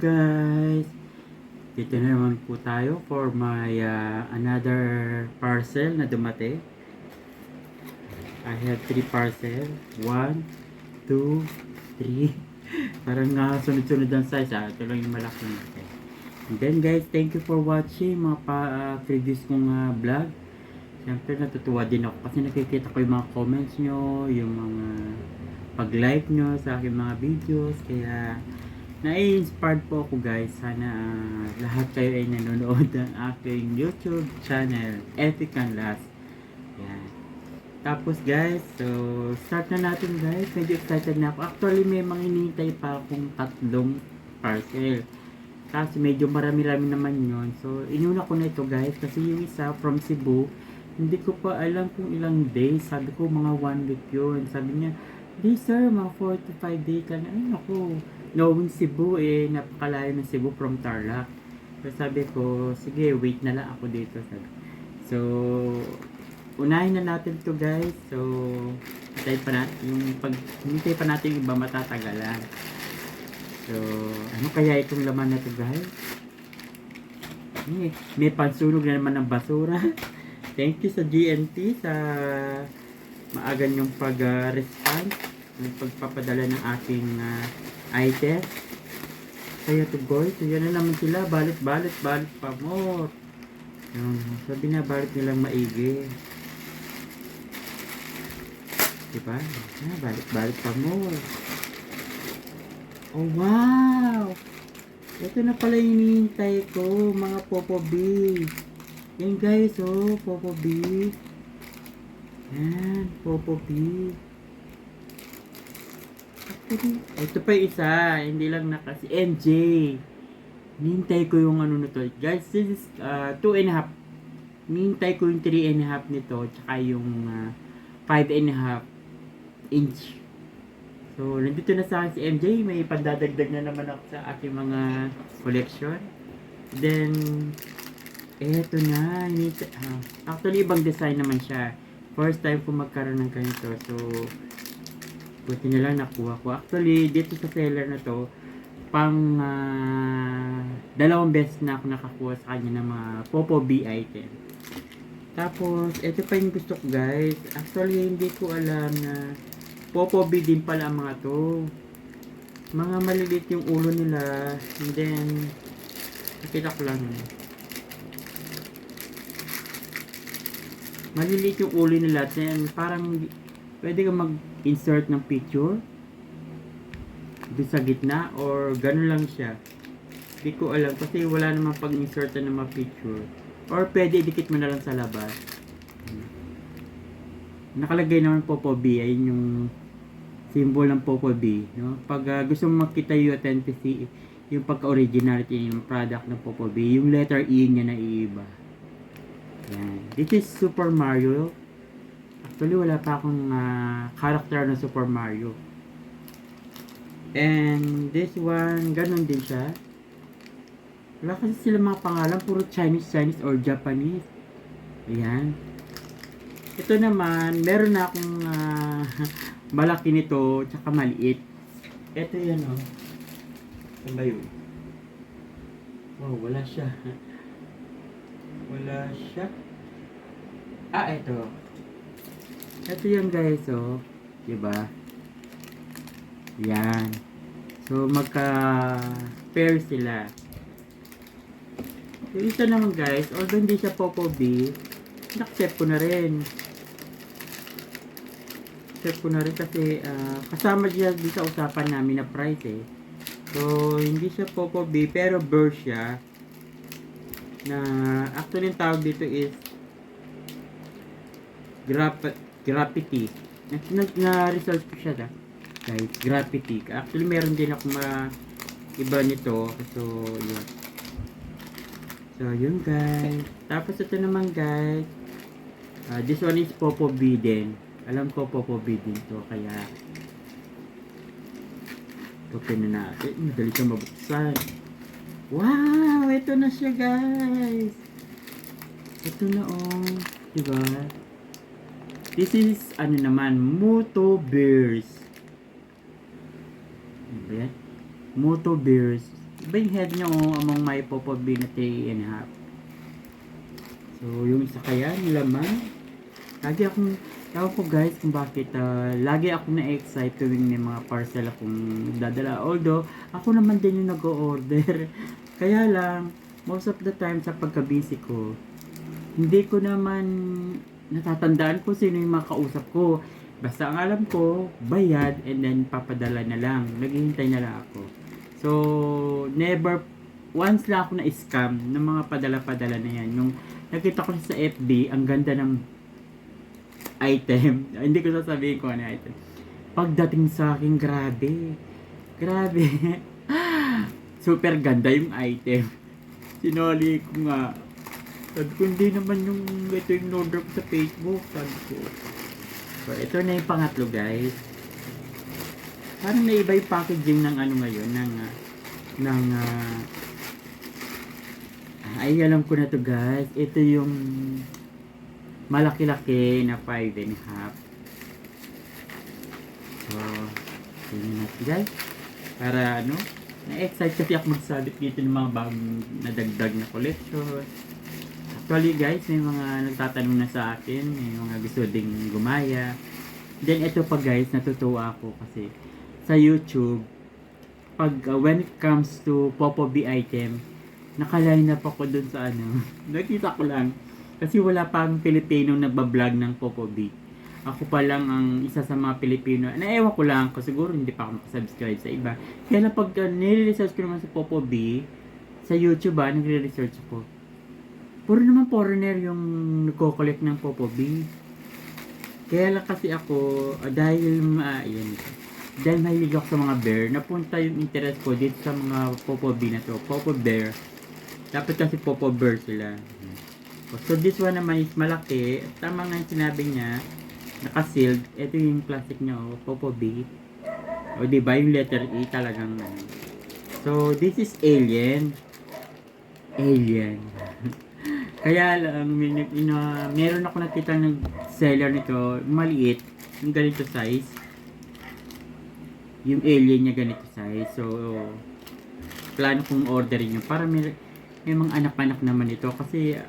guys, dito na naman po tayo for my another parcel na dumating. I have 3 parcel. 1, 2, 3. Parang sunod-sunod ang size ito lang yung malaki. And then guys, thank you for watching mga previous kong vlog. Siyempre natutuwa din ako kasi nakikita ko yung mga comments nyo, yung mga pag-like nyo sa aking mga videos. Kaya na-inspired po ako guys. Sana lahat kayo ay nanonood ng aking YouTube channel, Epic and Last. Yan. Tapos guys, so start na natin guys. Medyo excited na ako. Actually may mga hinihintay pa akong 3 parcel. Kasi medyo marami-rami naman yun. So inuna ko na ito guys. Kasi yung isa from Cebu, hindi ko pa alam kung ilang days. Sabi ko mga 1 week yun. Sabi niya, di sir, mga 4 to 5 days ka na. Ay naku, knowing Cebu napakalayo ng Cebu from Tarlac. So sabi ko, sige wait na lang ako dito. So unahin na natin to guys. So hintay pa natin hintay pa natin yung iba matatagalan. So ano kaya itong laman na to guys? May pansunog na naman ng basura. Thank you sa GNT sa maagan yung pag-response ng pagpapadala ng ating item. Kaya to guys, so yan na naman sila, balit pa more. Sabi na balit nilang maigi. Diba? Balit pa more. Oh wow! Ito na pala yung hinihintay ko, mga Popo B. Yan guys, oh, Popo B. Yan, Popo B. Ito pa isa, hindi lang kasi MJ. Nintay ko yung ano nito. Guys, this is 2.5. Nintay ko yung 3.5 nito, tsaka yung 5.5 inch. So, nandito na sa akin si MJ. May pandadagdag na naman ako sa aking mga collection. Then, eto na. Actually, ibang design naman siya. First time ko magkaroon ng ganito. So, buti na lang nakuha ko. Actually, dito sa seller na to, pang 2 beses na ako nakakuha sa kanya ng mga Popo B item. Tapos, ito pa yung gusto ko guys. Actually, hindi ko alam na Popo B din pala ang mga to. Mga maliliit yung ulo nila. And then, nakita ko lang. Maliliit yung ulo nila. Then, parang pwede ka mag-insert ng picture doon sa gitna or gano'n lang siya. Hindi ko alam kasi wala namang pag-insert ng mga picture. Or pwede idikit mo na lang sa labas. Nakalagay naman Popo B. Ayun yung symbol ng Popo B. No? Pag gusto mo makita yung authenticity, yung pagka-originality yung product ng Popo B, yung letter E niya na iiba. Yan. This is Super Mario. Actually, wala pa akong character ng Super Mario. And this one, ganun din siya. Wala kasi sila mga pangalan, puro Chinese or Japanese. Ayan. Ito naman, meron na akong malaki nito, tsaka maliit. Ito yan o. Saan ba yun? Wow, wala siya. Wala siya. Ito. Ito yan guys, oh. Diba? Yan. So, magka-pair sila. Yung isa naman guys, although hindi siya Popo B, na-accept ko na rin. Accept ko na rin kasi kasama siya dito sa usapan namin na price eh. So, hindi siya Popo B, pero bird siya. Na, actually yung tawag dito is Graffiti. Na-research ko siya guys, Graffiti. Actually meron din ako iba nito. So yun. So yun guys. Tapos ito naman guys, this one is Popo B din. Alam ko Popo B din to, kaya open na natin. Madali siya mabuksan. Wow! Ito na siya guys. Ito na oh. Diba? This is ano naman, Moto Bears. Ano ba yan? Moto Bears. Iba yung head niya among may Popobi na 3.5. So, yung isa kaya, nilaman. Lagi akong, ewan ko guys kung bakit, lagi ako na-excite tuwing may mga parcel akong dadala. Although, ako naman din yung nag-o-order. Kaya lang, most of the time sa pagka-busy ko, hindi ko naman natatandaan ko sino yung makausap ko. Basta ang alam ko, bayad and then papadala na lang. Naghihintay na lang ako. So, never, once lang ako na-scam ng mga padala-padala na yan. Yung nakita ko sa FB, ang ganda ng item. Hindi ko sasabihin ko ano yung item. Pagdating sa akin, grabe. Grabe. Super ganda yung item. Sinoli ko nga. Sabi ko, hindi naman yung ito yung order ko sa Facebook. Sabi ko. So, ito na yung pangatlo, guys. Parang naiba yung packaging ng ano ngayon, ay, alam ko na to guys. Ito yung malaki-laki na 5.5. So, tingnan natin guys. Para ano, na-excite kasi ako magsabit dito ng mga bagong nadagdag na collection. Actually guys, may mga nagtatanong na sa akin, may mga gusto ding gumaya. Then ito pa guys, natutuwa ako kasi sa YouTube, pag when it comes to Popobi item, nakaline up ako dun sa ano. Nakita ko lang. Kasi wala pang Pilipino na bablog ng Popobi. Ako pa lang ang isa sa mga Pilipino. Naewan ko lang kasi siguro hindi pa ako makasubscribe sa iba. Kaya na pag nire-research ko naman sa Popobi, sa YouTube nagre-research ako. Puro naman foreigner yung nagko-collect ng Popobi. Kaya lang kasi ako, dahil mahilig ako sa mga bear, napunta yung interest ko dito sa mga Popobi na to. Popo bear. Dapat kasi Popo bear sila. So this one naman is malaki. Tama nga yung sinabi niya. Naka-sealed. Ito yung plastic niya. Popobi. O diba yung letter E talagang So this is alien. Alien. Kaya lang, meron ako nakita ng seller nito. Maliit. Yung ganito size. Yung alien niya ganito size. So plano kong orderin yun. Para may mga anak-anak naman ito. Kasi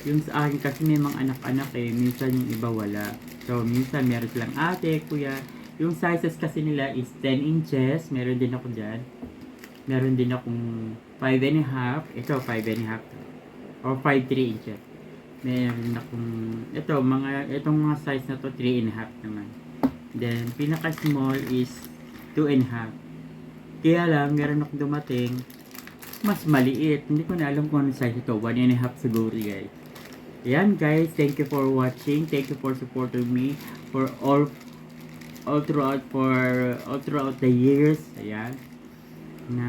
yung sa akin kasi may mga anak-anak minsan yung iba wala. So minsan meron silang ate, kuya. Yung sizes kasi nila is 10 inches. Meron din ako dyan. Meron din akong 5.5. Ito 5.5 or 5.3 inches. Meron akong itong mga size na to 3.5 naman. Then pinaka small is 2.5. Kaya lang meron akong dumating mas maliit. Hindi ko na alam kung ano size ito. 1.5 siguro guys. Ayan guys, thank you for watching. Thank you for supporting me for all throughout the years. Ayan. Na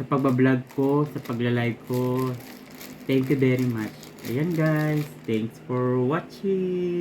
sa pagbablog ko, sa pagla-live ko. Thank you very much. Ayan guys, thanks for watching.